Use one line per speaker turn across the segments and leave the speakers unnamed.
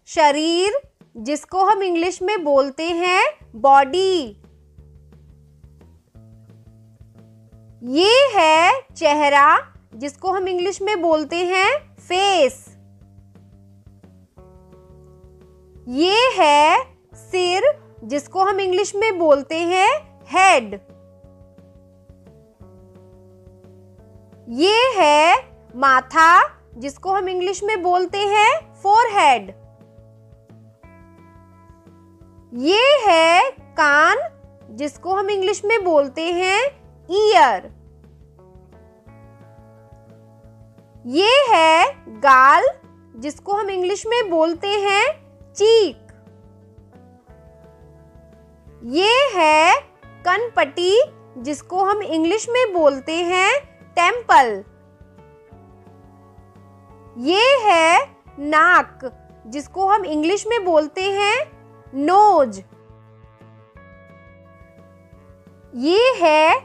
शरीर, जिसको हम इंग्लिश में बोलते हैं बॉडी। ये है चेहरा, जिसको हम इंग्लिश में बोलते हैं फेस। ये है सिर, जिसको हम इंग्लिश में बोलते हैं हेड। ये है माथा, जिसको हम इंग्लिश में बोलते हैं फोरहेड। ये है कान, जिसको हम इंग्लिश में बोलते हैं ईयर। ये है गाल, जिसको हम इंग्लिश में बोलते हैं चीक। ये है कनपटी, जिसको हम इंग्लिश में बोलते हैं टेम्पल। ये है नाक, जिसको हम इंग्लिश में बोलते हैं नोज। ये है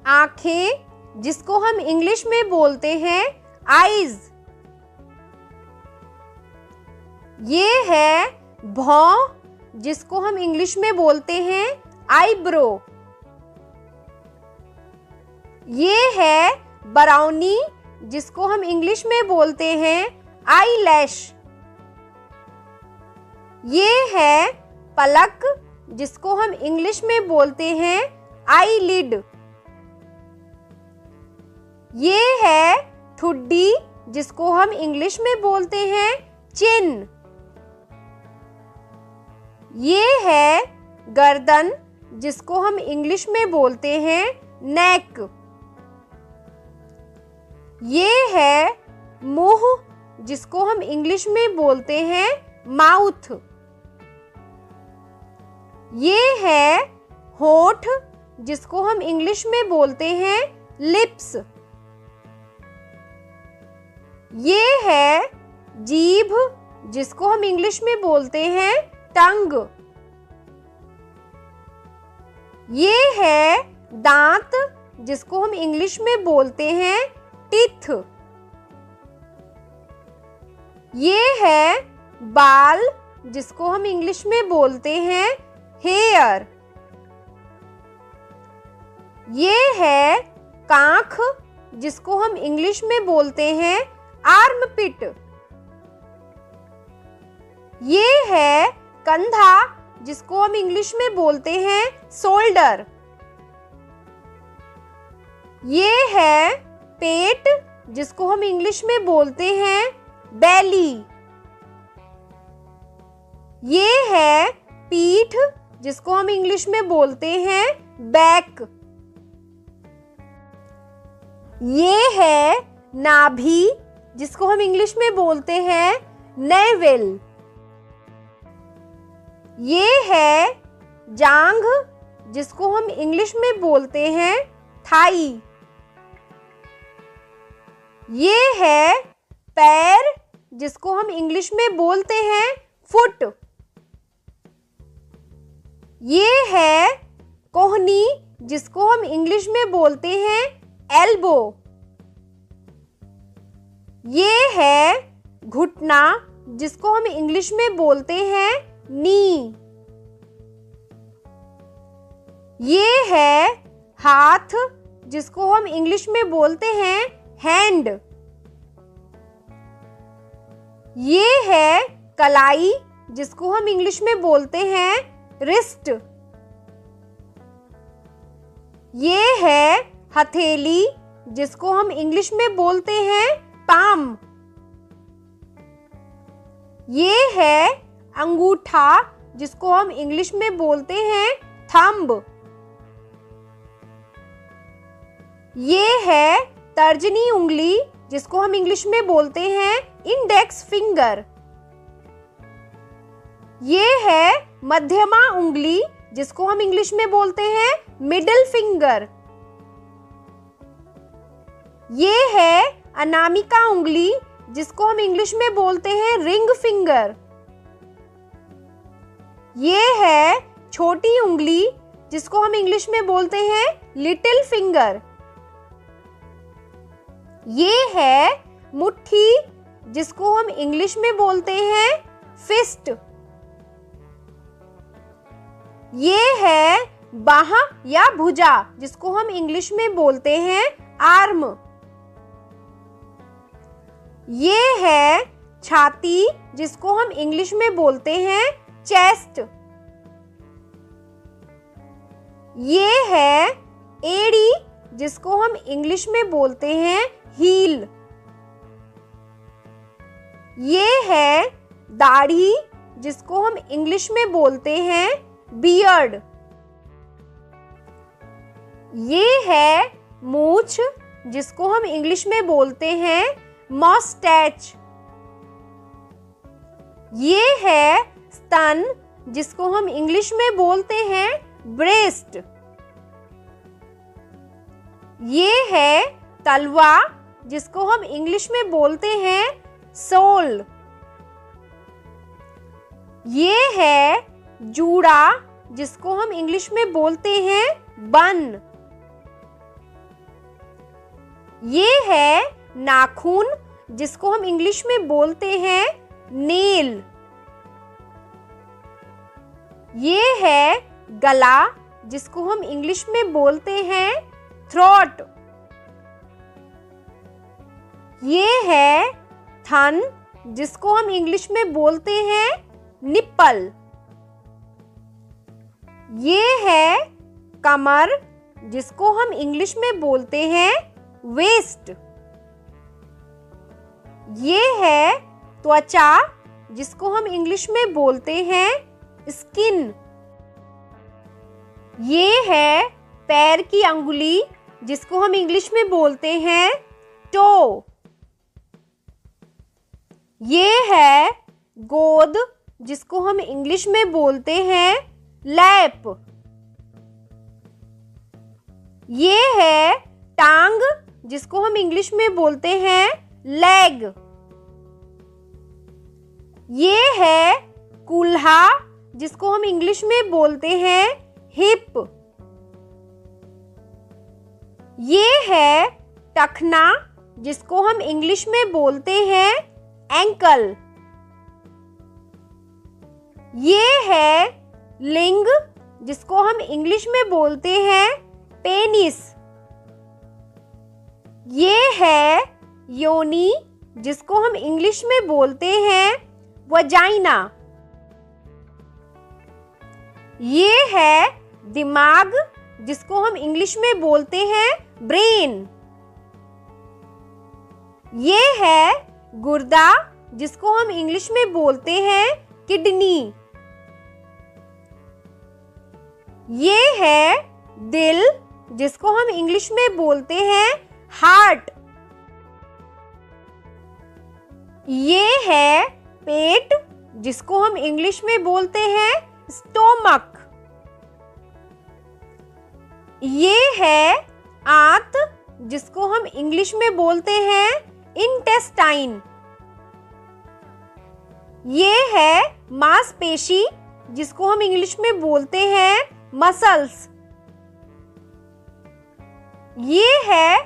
आंखें, जिसको हम इंग्लिश में बोलते हैं आईज। ये है भौं, जिसको हम इंग्लिश में बोलते हैं आईब्रो। ये है ब्राउनी, जिसको हम इंग्लिश में बोलते हैं आईलैश। ये है पलक, जिसको हम इंग्लिश में बोलते हैं आईलिड। ये है ठुड्डी, जिसको हम इंग्लिश में बोलते हैं चिन। ये है गर्दन, जिसको हम इंग्लिश में बोलते हैं नेक। ये है मुंह, जिसको हम इंग्लिश में बोलते हैं माउथ। ये है होठ, जिसको हम इंग्लिश में बोलते हैं लिप्स। ये है जीभ, जिसको हम इंग्लिश में बोलते हैं टंग। ये है दांत, जिसको हम इंग्लिश में बोलते हैं टीथ। ये है बाल, जिसको हम इंग्लिश में बोलते हैं हेयर। ये है कांख, जिसको हम इंग्लिश में बोलते हैं आर्मपिट। ये है कंधा, जिसको हम इंग्लिश में बोलते हैं शोल्डर। ये है पेट, जिसको हम इंग्लिश में बोलते हैं बेली। ये है पीठ, जिसको हम इंग्लिश में बोलते हैं बैक। ये है नाभि, जिसको हम इंग्लिश में बोलते हैं नेवल। ये है जांघ, जिसको हम इंग्लिश में बोलते हैं थाई। ये है पैर, जिसको हम इंग्लिश में बोलते हैं फुट। ये है कोहनी, जिसको हम इंग्लिश में बोलते हैं एल्बो। ये है घुटना, जिसको हम इंग्लिश में बोलते हैं नी। ये है हाथ, जिसको हम इंग्लिश में बोलते हैं हैंड। ये है कलाई, जिसको हम इंग्लिश में बोलते हैं रिस्ट। ये है हथेली, जिसको हम इंग्लिश में बोलते हैं पाम। ये है अंगूठा, जिसको हम इंग्लिश में बोलते हैं थंब। ये है तर्जनी उंगली, जिसको हम इंग्लिश में बोलते हैं इंडेक्स फिंगर। ये है मध्यमा उंगली, जिसको हम इंग्लिश में बोलते हैं मिडिल फिंगर। ये है अनामिका उंगली, जिसको हम इंग्लिश में बोलते हैं रिंग फिंगर। ये है छोटी उंगली, जिसको हम इंग्लिश में बोलते हैं लिटिल फिंगर। ये है मुट्ठी, जिसको हम इंग्लिश में बोलते हैं फिस्ट। ये है बाह या भुजा, जिसको हम इंग्लिश में बोलते हैं आर्म। ये है छाती, जिसको हम इंग्लिश में बोलते हैं चेस्ट। ये है एड़ी, जिसको हम इंग्लिश में बोलते हैं हील। ये है दाढ़ी, जिसको हम इंग्लिश में बोलते हैं बियर्ड। ये है मूछ, जिसको हम इंग्लिश में बोलते हैं मस्टैच। ये है स्तन, जिसको हम इंग्लिश में बोलते हैं ब्रेस्ट। ये है तलवा, जिसको हम इंग्लिश में बोलते हैं सोल। ये है जूड़ा, जिसको हम इंग्लिश में बोलते हैं बन। ये है नाखून, जिसको हम इंग्लिश में बोलते हैं नेल। ये है गला, जिसको हम इंग्लिश में बोलते हैं थ्रोट। ये है थन, जिसको हम इंग्लिश में बोलते हैं निप्पल। ये है कमर, जिसको हम इंग्लिश में बोलते हैं वेस्ट। ये है त्वचा, जिसको हम इंग्लिश में बोलते हैं स्किन। ये है पैर की अंगुली, जिसको हम इंग्लिश में बोलते हैं टो। ये है गोद, जिसको हम इंग्लिश में बोलते हैं लैप। ये है टांग, जिसको हम इंग्लिश में बोलते हैं लेग। ये है कूल्हा, जिसको हम इंग्लिश में बोलते हैं हिप। ये है टखना, जिसको हम इंग्लिश में बोलते हैं एंकल। ये है लिंग, जिसको हम इंग्लिश में बोलते हैं पेनिस। ये है योनि, जिसको हम इंग्लिश में बोलते हैं वजाइना। ये है दिमाग, जिसको हम इंग्लिश में बोलते हैं ब्रेन। ये है गुर्दा, जिसको हम इंग्लिश में बोलते हैं किडनी। ये है दिल, जिसको हम इंग्लिश में बोलते हैं हार्ट। ये है पेट, जिसको हम इंग्लिश में बोलते हैं स्टोमक। ये है आंत, जिसको हम इंग्लिश में बोलते हैं इंटेस्टाइन। ये है मांसपेशी, जिसको हम इंग्लिश में बोलते हैं मसल्स। ये है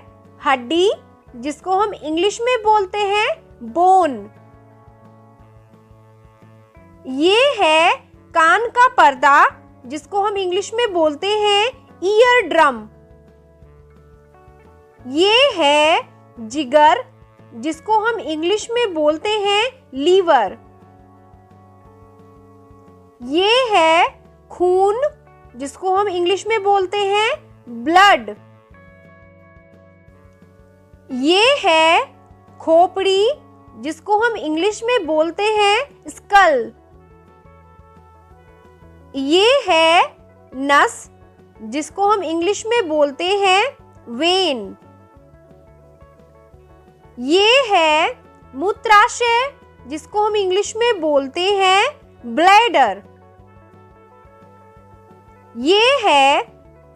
हड्डी, जिसको हम इंग्लिश में बोलते हैं बोन। ये है कान का पर्दा, जिसको हम इंग्लिश में बोलते हैं ईयर ड्रम। ये है जिगर, जिसको हम इंग्लिश में बोलते हैं लीवर। ये है खून, जिसको हम इंग्लिश में बोलते हैं ब्लड। ये है खोपड़ी, जिसको हम इंग्लिश में बोलते हैं स्कल। ये है नस, जिसको हम इंग्लिश में बोलते हैं वेन। ये है मूत्राशय, जिसको हम इंग्लिश में बोलते हैं ब्लैडर। ये है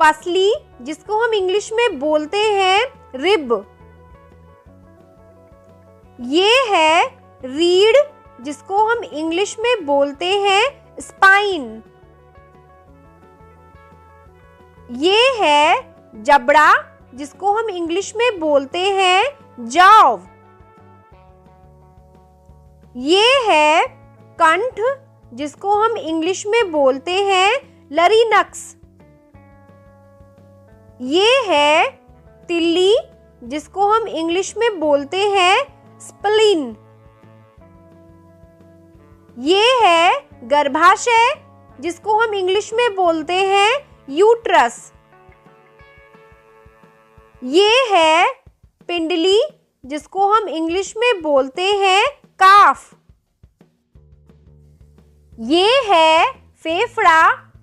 पसली, जिसको हम इंग्लिश में बोलते हैं रिब। ये है रीढ़, जिसको हम इंग्लिश में बोलते हैं स्पाइन। ये है जबड़ा, जिसको हम इंग्लिश में बोलते हैं जॉव। ये है कंठ, जिसको हम इंग्लिश में बोलते हैं लरिनक्स। ये है तिल्ली, जिसको हम इंग्लिश में बोलते हैं स्प्लीन। ये है गर्भाशय, जिसको हम इंग्लिश में बोलते हैं यूट्रस। ये है पिंडली, जिसको हम इंग्लिश में बोलते हैं काफ। ये है फेफड़ा,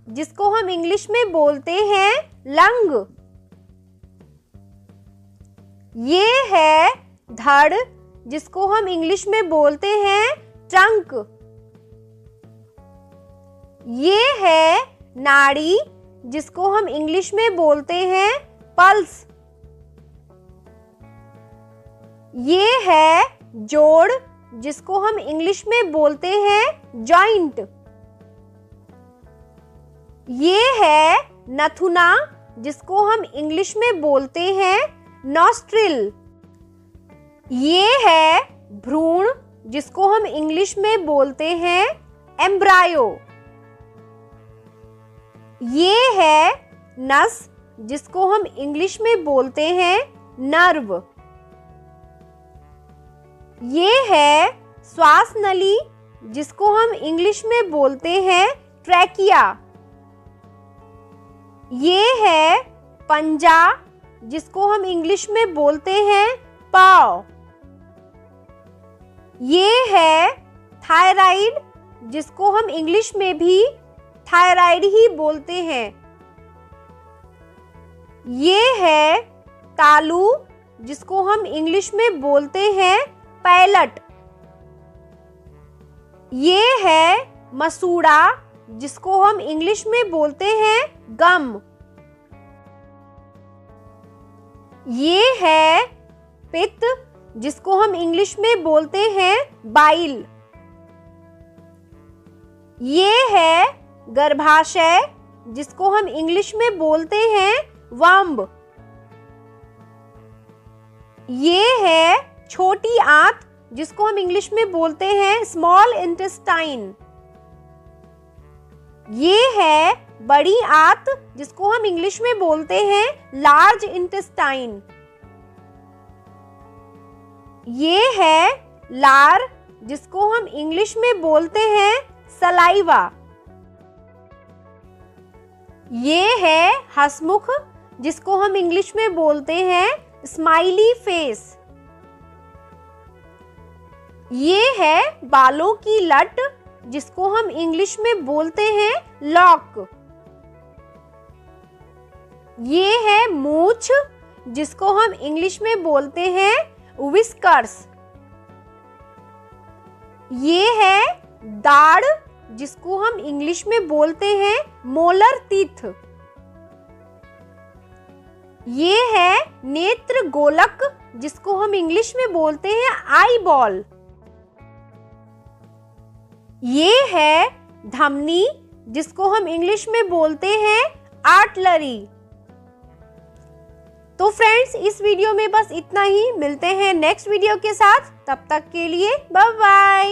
जिसको हम इंग्लिश में बोलते हैं लंग। ये है धड़, जिसको हम इंग्लिश में बोलते हैं ट्रंक। ये है नाड़ी, जिसको हम इंग्लिश में बोलते हैं पल्स। ये है जोड़, जिसको हम इंग्लिश में बोलते हैं जॉइंट। ये है नथुना, जिसको हम इंग्लिश में बोलते हैं नॉस्ट्रिल। ये है भ्रूण, जिसको हम इंग्लिश में बोलते हैं एम्ब्रायो। ये है नस, जिसको हम इंग्लिश में बोलते हैं नर्व। ये है श्वास नली, जिसको हम इंग्लिश में बोलते हैं ट्रैकिया। ये है पंजा, जिसको हम इंग्लिश में बोलते हैं पाव। ये है थायराइड, जिसको हम इंग्लिश में भी थायराइड ही बोलते हैं। ये है तालू, जिसको हम इंग्लिश में बोलते हैं पैलट। ये है मसूड़ा, जिसको हम इंग्लिश में बोलते हैं गम। ये है पित्त, जिसको हम इंग्लिश में बोलते हैं बाइल। ये है गर्भाशय, जिसको हम इंग्लिश में बोलते हैं वंब। ये है छोटी आंत, जिसको हम इंग्लिश में बोलते हैं स्मॉल इंटेस्टाइन। ये है बड़ी आंत, जिसको हम इंग्लिश में बोलते हैं लार्ज इंटेस्टाइन। ये है लार, जिसको हम इंग्लिश में बोलते हैं सलाइवा। ये है हंसमुख, जिसको हम इंग्लिश में बोलते हैं स्माइली फेस। ये है बालों की लट, जिसको हम इंग्लिश में बोलते हैं लॉक। ये है मूंछ, जिसको हम इंग्लिश में बोलते हैं विस्कर्स। ये है दाढ़, जिसको हम इंग्लिश में बोलते हैं मोलर टीथ। ये है नेत्र गोलक, जिसको हम इंग्लिश में बोलते हैं आई बॉल। ये है धमनी, जिसको हम इंग्लिश में बोलते हैं आर्टलरी। तो फ्रेंड्स, इस वीडियो में बस इतना ही। मिलते हैं नेक्स्ट वीडियो के साथ, तब तक के लिए बाय बाय।